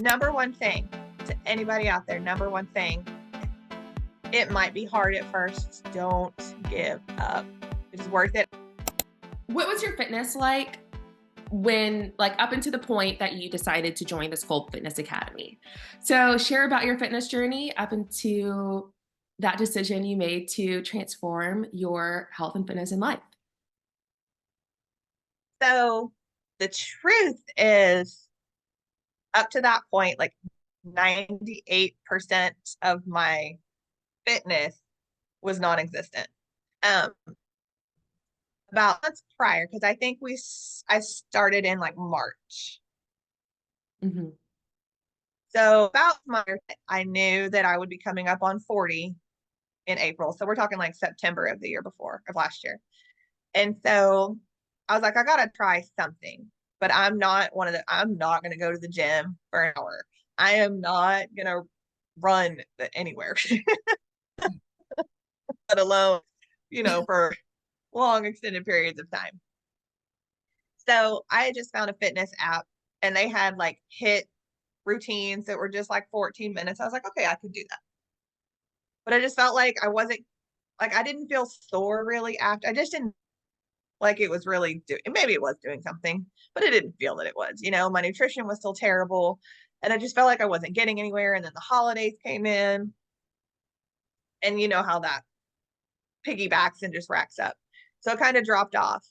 Number one thing to anybody out there, number one thing, it might be hard at first. Don't give up. It's worth it. What was your fitness like when, like, up until the point that you decided to join the Sculpt Fitness Academy? So share about your fitness journey up into that decision you made to transform your health and fitness in life. So the truth is, up to that point, like 98% of my fitness was non-existent. Um, about months prior, because I think I started in like March. Mm-hmm. So about March, I knew that I would be coming up on 40 in April. So we're talking like September of the year before, of last year. And so I was like, I gotta try something. But I'm not gonna go to the gym for an hour. I am not gonna run anywhere, let alone, for long extended periods of time. So I just found a fitness app and they had like hit routines that were just like 14 minutes. I was like, okay, I could do that. But I just felt like I didn't feel sore really after. I just didn't like it was really doing, maybe it was doing something, but I didn't feel that it was. My nutrition was still terrible. And I just felt like I wasn't getting anywhere. And then the holidays came in, and you know how that piggybacks and just racks up. So it kind of dropped off.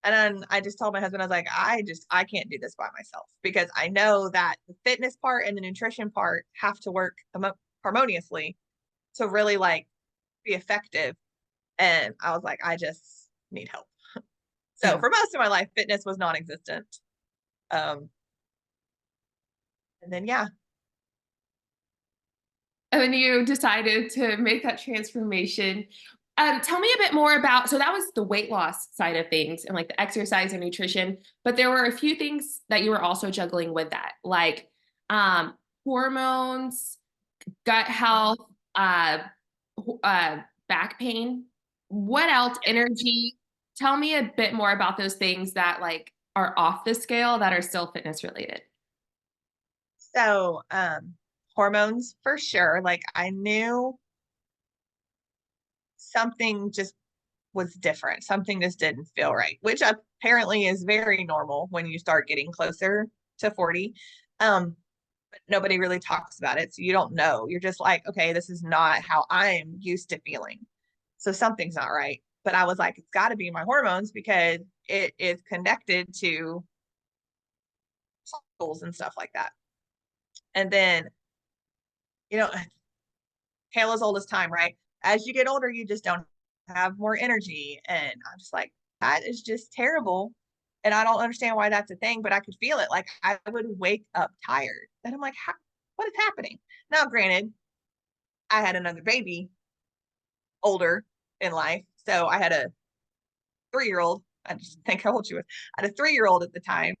And then I just told my husband, I was like, I can't do this by myself, because I know that the fitness part and the nutrition part have to work harmoniously to really like be effective. And I was like, I just need help. So Yeah. for most of my life, fitness was non-existent. Um, and then, yeah. And then you decided to make that transformation. Tell me a bit more about, so that was the weight loss side of things and like the exercise and nutrition, but there were a few things that you were also juggling with that, like um, hormones, gut health, uh, back pain. What else? Energy. Tell me a bit more about those things that like are off the scale that are still fitness related. So, hormones for sure. Like I knew something just was different. Something just didn't feel right, which apparently is very normal when you start getting closer to 40. But nobody really talks about it. So you don't know. You're just like, okay, this is not how I'm used to feeling. So something's not right. But I was like, it's got to be my hormones, because it is connected to cycles and stuff like that. And then, you know, tale as old as time, right? As you get older, you just don't have more energy. And I'm just like, that is just terrible. And I don't understand why that's a thing, but I could feel it. Like I would wake up tired. And I'm like, what is happening? Now, granted, I had another baby older in life. So I had a 3-year old. I just think how old she was. I had a 3-year old at the time.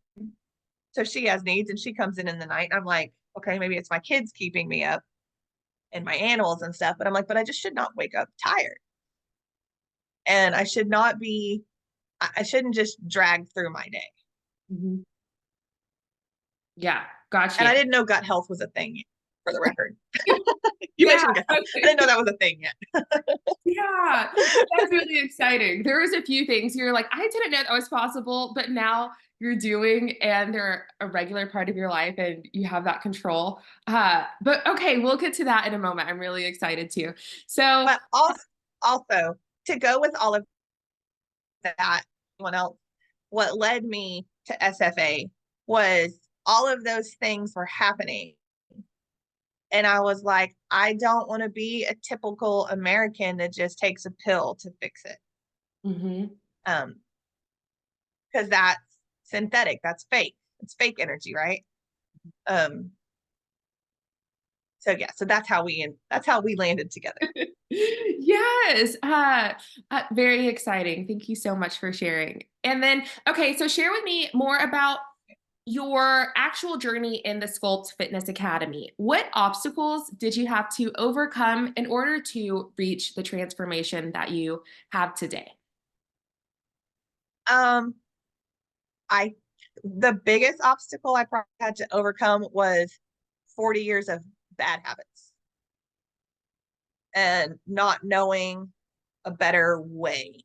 So she has needs and she comes in the night. I'm like, okay, maybe it's my kids keeping me up and my animals and stuff. But I'm like, but I just should not wake up tired. And I shouldn't just drag through my day. Mhm. Yeah, got And you. I didn't know gut health was a thing yet, for the record. You Yeah, mentioned gut health. I okay. didn't know that was a thing yet. Yeah, that's really exciting. There was a few things you're like, I didn't know that was possible, but now you're doing, and they're a regular part of your life, and you have that control. But okay, we'll get to that in a moment. I'm really excited too. So, But also to go with all of that, anyone else, what led me to SFA was all of those things were happening. And I was like, I don't want to be a typical American that just takes a pill to fix it. mhm. Um, because that's synthetic, that's fake, it's fake energy, right? Um, so yeah, so that's how we landed together. Yes, very exciting. Thank you so much for sharing. And then, okay, so share with me more about your actual journey in the Sculpt Fitness Academy. What obstacles did you have to overcome in order to reach the transformation that you have today? Um, I the biggest obstacle I probably had to overcome was 40 years of bad habits and not knowing a better way.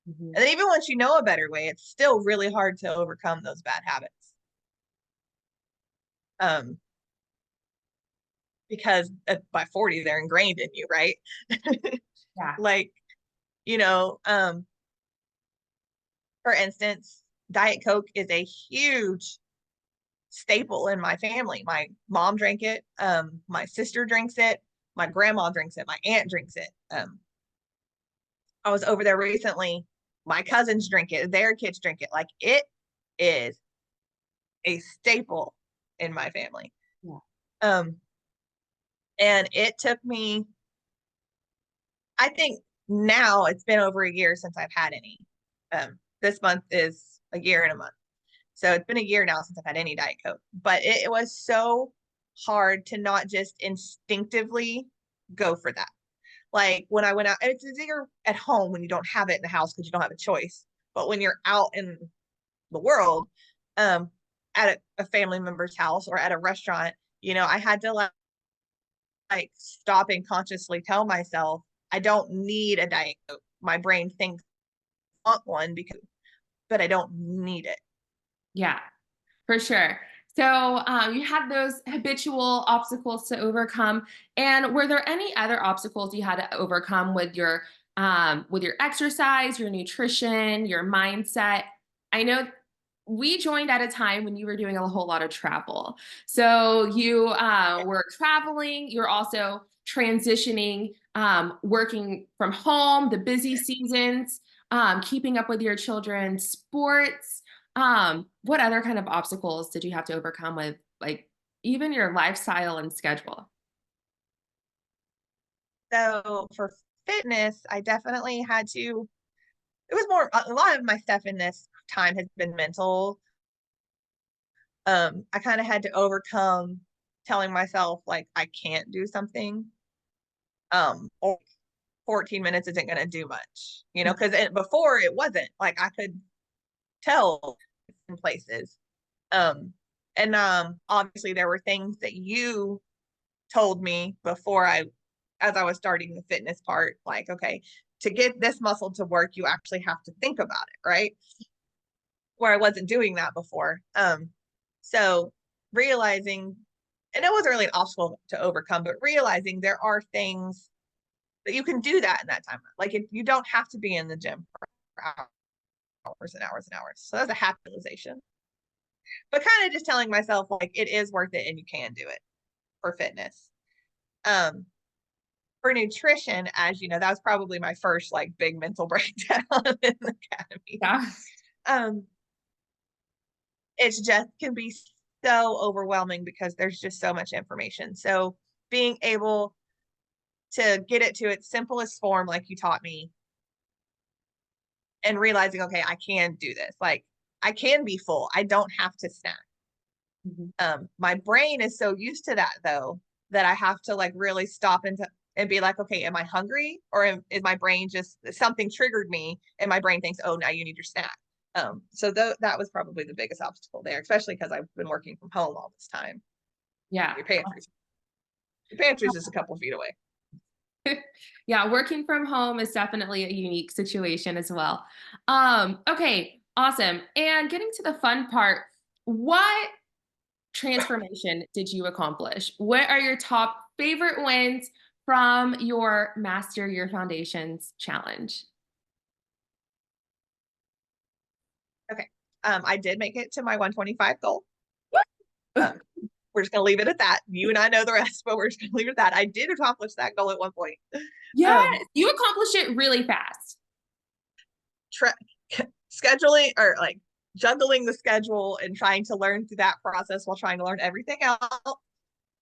Mhm. And then even once you know a better way, it's still really hard to overcome those bad habits. Um, because by 40, they're ingrained in you, right? Yeah. Like, you know, for instance, Diet Coke is a huge staple in my family. My mom drank it. My sister drinks it. My grandma drinks it. My aunt drinks it. I was over there recently. My cousins drink it. Their kids drink it. Like it is a staple in my family. Yeah. Um, and it took me, I think now it's been over a year since I've had any. This month is a year and a month. So it's been a year now since I've had any Diet Coke. But it was so hard to not just instinctively go for that. Like when I went out, it's easier at home when you don't have it in the house because you don't have a choice. But when you're out in the world, um, at a family member's house or at a restaurant, I had to like stop and consciously tell myself, I don't need a Diet Coke. My brain thinks I want one but I don't need it. Yeah, for sure. So you had those habitual obstacles to overcome. And were there any other obstacles you had to overcome with your exercise, your nutrition, your mindset? I know we joined at a time when you were doing a whole lot of travel. So you were traveling, you're also transitioning, working from home, the busy seasons, keeping up with your children's sports. What other kind of obstacles did you have to overcome with like even your lifestyle and schedule? So for fitness, I definitely had to, it was more, a lot of my stuff in this time has been mental. I kind of had to overcome telling myself like I can't do something. Or 14 minutes isn't going to do much, because before it wasn't like I could tell in places. Um, and obviously there were things that you told me before as I was starting the fitness part, like, okay, to get this muscle to work, you actually have to think about it, right? Where I wasn't doing that before. So realizing, and it wasn't really an obstacle to overcome, but realizing there are things that you can do that in that time. Like you don't have to be in the gym for hours and hours and hours. So that's a happy realization. But kind of just telling myself like it is worth it and you can do it for fitness. Um, for nutrition, as you know, that was probably my first like big mental breakdown in the academy. Yeah. Um, it's just can be so overwhelming because there's just so much information. So being able to get it to its simplest form, like you taught me, and realizing, okay, I can do this. Like I can be full. I don't have to snack. Mhm. My brain is so used to that though that I have to like really stop and be like, okay, am I hungry or is my brain just something triggered me and my brain thinks, oh, now you need your snack. So that was probably the biggest obstacle there, especially because I've been working from home all this time. Yeah. Your pantry's just a couple feet away. Yeah, working from home is definitely a unique situation as well. Okay, awesome. And getting to the fun part, what transformation did you accomplish? What are your top favorite wins from your Master Your Foundations challenge? Okay. I did make it to my 125 goal. Um, we're just gonna leave it at that. You and I know the rest, but we're just gonna leave it at that. I did accomplish that goal at one point. Yes, you accomplished it really fast. Tra- Scheduling or like juggling the schedule and trying to learn through that process while trying to learn everything else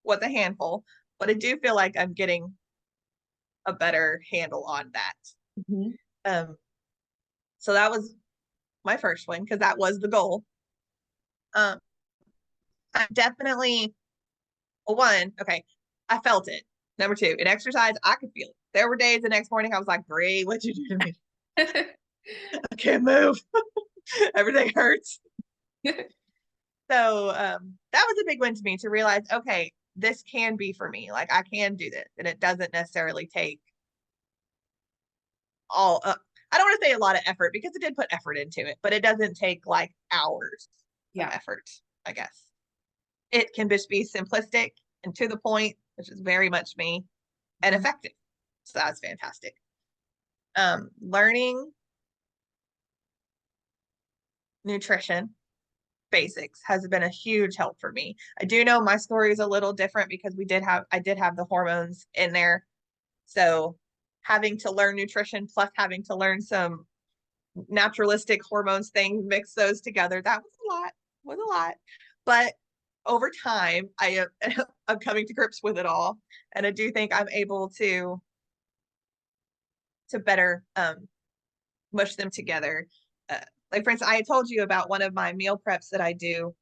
was a handful. But I do feel like I'm getting a better handle on that. Mhm. Um, so that was my first one because that was the goal. Um, I'm definitely one. Okay, I felt it. Number two, in exercise, I could feel it. There were days the next morning I was like, "Great, what'd you do to me? I can't move. Everything hurts." So that was a big one to me to realize, okay, this can be for me. Like I can do this, and it doesn't necessarily take all. I don't want to say a lot of effort because it did put effort into it, but it doesn't take like hours of Yeah. effort. I guess it can just be simplistic and to the point, which is very much me, and Mhm. effective. So that's fantastic. Learning nutrition basics has been a huge help for me. I do know my story is a little different because I did have the hormones in there. So having to learn nutrition plus having to learn some naturalistic hormones thing, mix those together, that was a lot. But over time, I'm coming to grips with it all. And I do think I'm able to better mush them together. Uh, like for instance, I had told you about one of my meal preps that I do.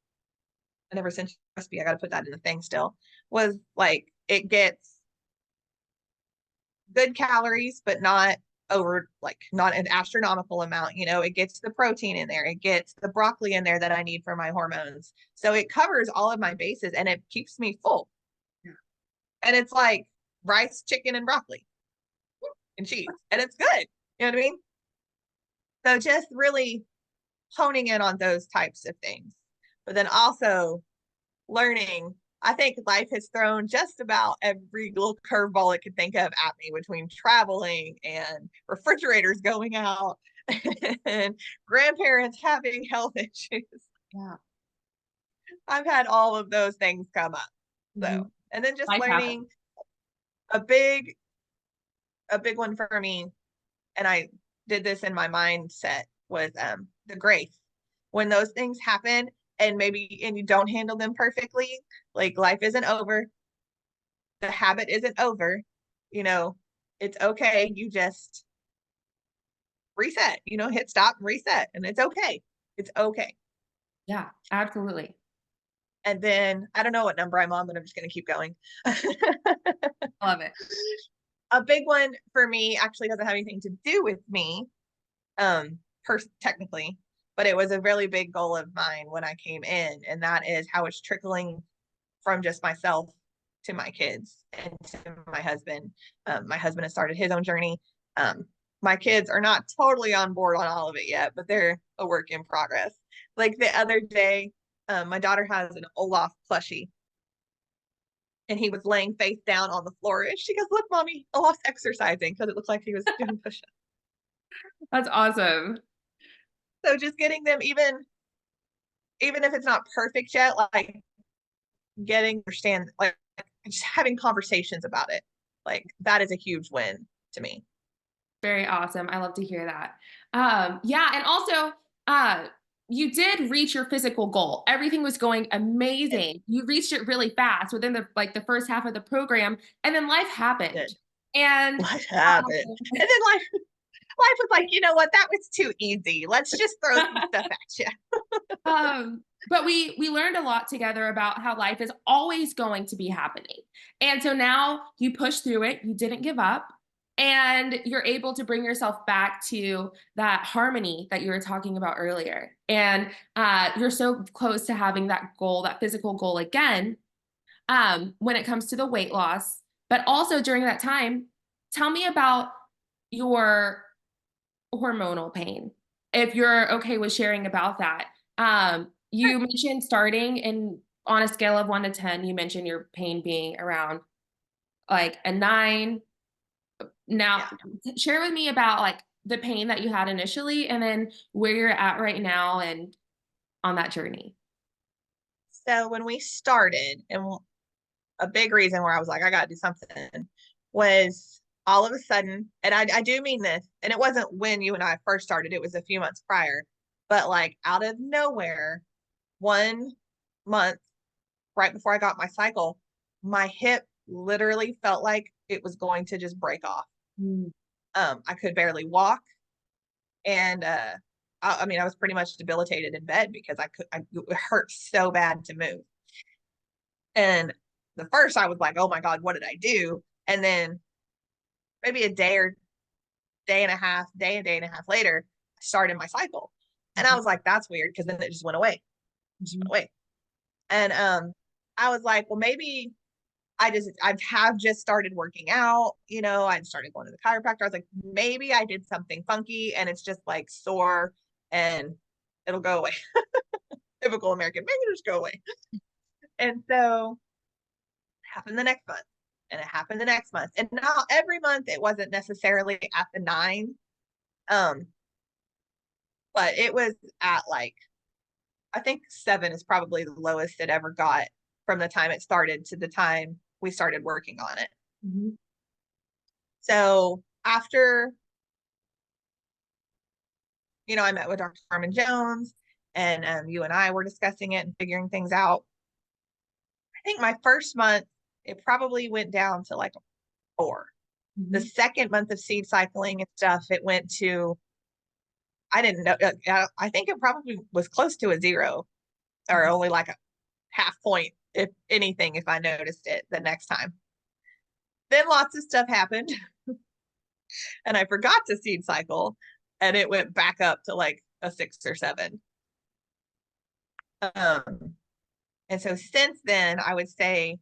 I never sent you the recipe. I got to put that in the thing still. Was like it gets good calories, but not over like not an astronomical amount. You know, it gets the protein in there, it gets the broccoli in there that I need for my hormones. So it covers all of my bases and it keeps me full. Yeah. And it's like rice, chicken, and broccoli and cheese. And it's good. You know what I mean? So just really honing in on those types of things. But then also learning. I think life has thrown just about every little curveball it could think of at me between traveling and refrigerators going out and grandparents having health issues. Yeah. I've had all of those things come up. Mhm. So, and then just Life happens. learning a big a big one for me, and I did this in my mindset was the grace. When those things happen and you don't handle them perfectly, like life isn't over, the habit isn't over, you know, it's okay. You just reset, hit stop and reset, and it's okay. It's okay. Yeah, absolutely. And then I don't know what number I'm on, but I'm just going to keep going. I love it. A big one for me actually doesn't have anything to do with me, technically, but it was a really big goal of mine when I came in, and that is how it's trickling from just myself to my kids and to my husband. My husband has started his own journey. Um, my kids are not totally on board on all of it yet, but they're a work in progress. Like the other day, my daughter has an Olaf plushie, and he was laying face down on the floor, and she goes, "Look, mommy, Olaf's exercising," because it looked like he was doing push-ups. That's awesome. So just getting them, even if it's not perfect yet, like getting understand, like just having conversations about it, like that is a huge win to me. Very awesome. I love to hear that. Yeah, and also, uh, you did reach your physical goal. Everything was going It amazing. You reached it really fast within the first half of the program, and then life happened. did. And What happened? And then life was like, you know what? That was too easy. Let's just throw some stuff at you. but we learned a lot together about how life is always going to be happening. And so now you push through it, you didn't give up, and you're able to bring yourself back to that harmony that you were talking about earlier. And you're so close to having that goal, that physical goal again, when it comes to the weight loss. But also during that time, tell me about your hormonal pain, if you're okay with sharing about that. You mentioned starting in on a scale of 1 to 10, you mentioned your pain being around like a 9. Now, Yeah. share with me about like the pain that you had initially and then where you're at right now and on that journey. So when we started, and a big reason where I was like, I got to do something was all of a sudden, and I do mean this, and it wasn't when you and I first started, it was a few months prior, but like out of nowhere, 1 month right before I got my cycle, my hip literally felt like it was going to just break off. Mm. I could barely walk, and I mean, I was pretty much debilitated in bed because it hurt so bad to move. And the first I was like, oh my God, what did I do? And then maybe a day and a half later, I started my cycle. And I Mhm. was like, that's weird because then it just went away. Just Mhm. went away. And I was like, well, maybe I have just started working out, I started going to the chiropractor. I was like, maybe I did something funky and it's just like sore and it'll go away. Typical American, maybe it'll just go away. And so it happened the next month and it happened the next month. And now every month it wasn't necessarily at the 9. Um, but it was at like, I think 7 is probably the lowest it ever got from the time it started to the time we started working on it. Mm-hmm. So after, I met with Dr. Carmen Jones and you and I were discussing it and figuring things out. I think my first month, it probably went down to like a 4. Mm-hmm. The second month of seed cycling and stuff, it went to, I didn't know, I think it probably was close to a 0 or only like a half point, if anything, if I noticed it the next time. Then lots of stuff happened and I forgot to seed cycle and it went back up to like a 6 or 7. And so since then, I would say,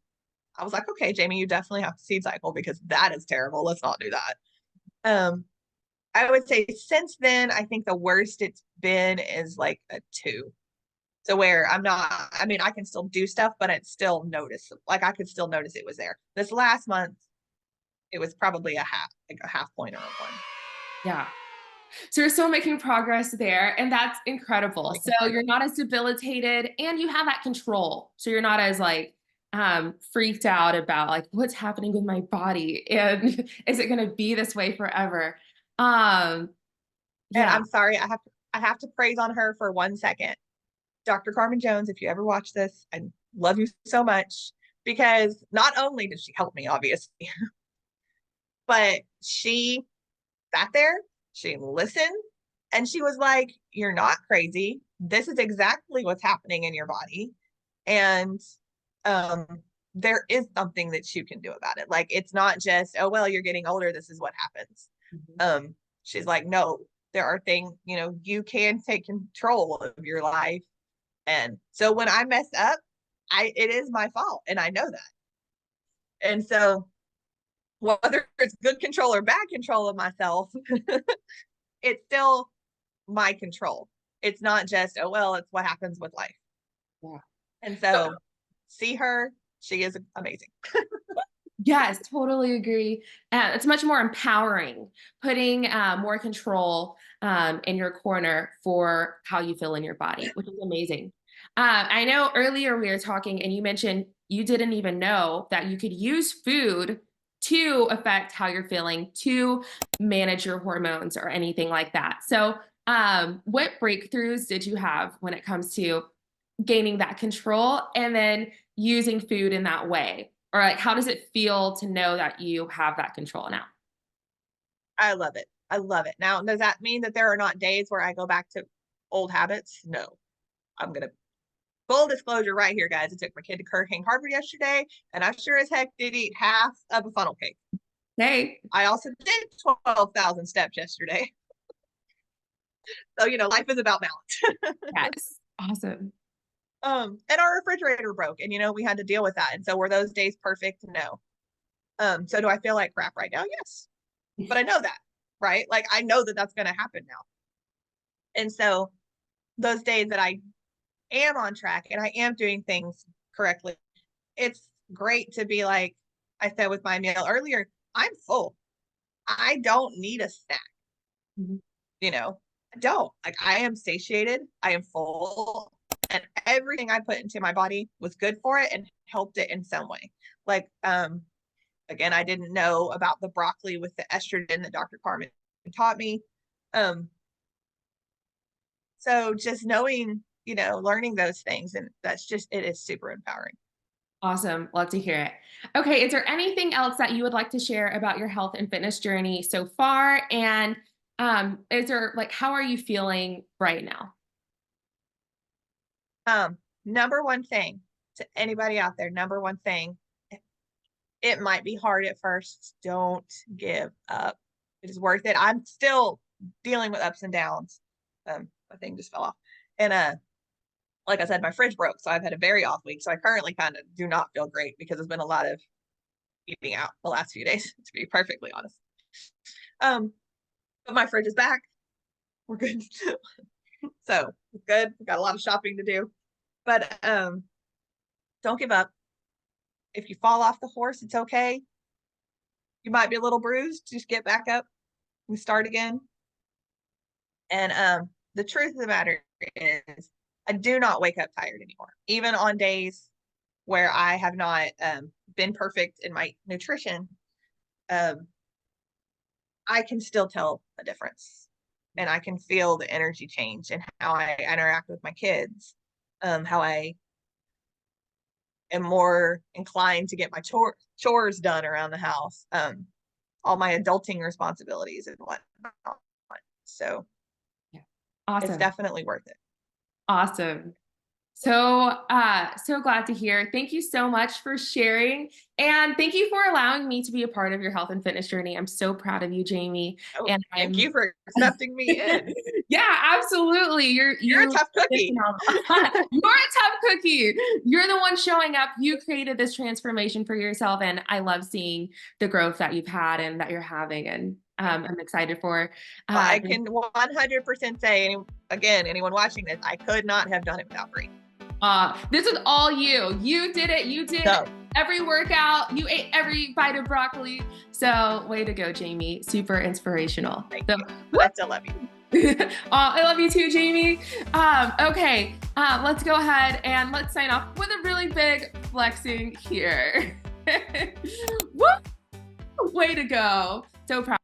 I was like, okay, Jamie, you definitely have to seed cycle because that is terrible. Let's not do that. I would say since then, I think the worst it's been is like a 2. So where I'm not, I mean, I can still do stuff, but it's still noticeable. Like I could still notice it was there. This last month, it was probably like a half point or a 1. Yeah. So you're still making progress there, and that's incredible. So you're not as debilitated and you have that control. So you're not as like freaked out about like what's happening with my body and is it going to be this way forever? Um And yeah. I'm sorry, I have to praise on her for 1 second. Dr. Carmen Jones, if you ever watch this, I love you so much because not only did she help me, obviously, but she sat there, she listened, and she was like, you're not crazy. This is exactly what's happening in your body. And um, there is something that you can do about it. Like, it's not just, oh, well, you're getting older. This is what happens. She's like, no, there are things, you can take control of your life. And so when I mess up, it is my fault. And I know that. And so whether it's good control or bad control of myself, it's still my control. It's not just, oh, well, it's what happens with life. Yeah. And so see her, she is amazing. Yes, totally agree. It's much more empowering, putting more control in your corner for how you feel in your body, which is amazing. I know earlier we were talking and you mentioned you didn't even know that you could use food to affect how you're feeling, to manage your hormones or anything like that. So, what breakthroughs did you have when it comes to gaining that control and then using food in that way? Or like, how does it feel to know that you have that control now? I love it. I love it. Now, does that mean that there are not days where I go back to old habits? No. I'm going to full disclosure right here, guys. I took my kid to Hurricane Harbor yesterday, and I sure as heck did eat half of a funnel cake. Hey. I also did 12,000 steps yesterday. So, life is about balance. Yes. Awesome. And our refrigerator broke, and we had to deal with that. And so were those days perfect? No. So do I feel like crap right now? Yes. But I know that, right? Like I know that that's going to happen now. And so those days that I am on track and I am doing things correctly, it's great to be like I said with my meal earlier, I'm full. I don't need a snack. Mm-hmm. I don't. Like I am satiated. I am full. And everything I put into my body was good for it and helped it in some way. Like, again, I didn't know about the broccoli with the estrogen that Dr. Carmen taught me. So just knowing, learning those things, and it is super empowering. Awesome. Love to hear it. Okay. Is there anything else that you would like to share about your health and fitness journey so far? And is there like, how are you feeling right now? Number one thing to anybody out there, number one thing, it might be hard at first. Don't give up. It is worth it. I'm still dealing with ups and downs. My thing just fell off. And like I said, my fridge broke, so I've had a very off week. So I currently kind of do not feel great because there's been a lot of eating out the last few days, to be perfectly honest. But my fridge is back. We're good. So it's good. We've got a lot of shopping to do. But don't give up. If you fall off the horse, it's okay. You might be a little bruised. Just get back up and start again. And the truth of the matter is, I do not wake up tired anymore. Even on days where I have not been perfect in my nutrition, I can still tell a difference. And I can feel the energy change and how I interact with my kids, how I am more inclined to get my chores done around the house, all my adulting responsibilities and whatnot. So Yeah. Awesome. It's definitely worth it. Awesome. So glad to hear. Thank you so much for sharing. And thank you for allowing me to be a part of your health and fitness journey. I'm so proud of you, Jamie. Oh, and thank you for accepting me in. Yeah, absolutely. You're a tough cookie. You're a tough cookie. You're the one showing up. You created this transformation for yourself. And I love seeing the growth that you've had and that you're having. And I'm excited for. I can 100% say, again, anyone watching this, I could not have done it without Brie. This is all you. You did it. You did every workout. You ate every bite of broccoli. So way to go, Jamie. Super inspirational. Thank you. I still love you. I love you too, Jamie. Okay, let's go ahead and let's sign off with a really big flexing here. Woo! Way to go. So proud.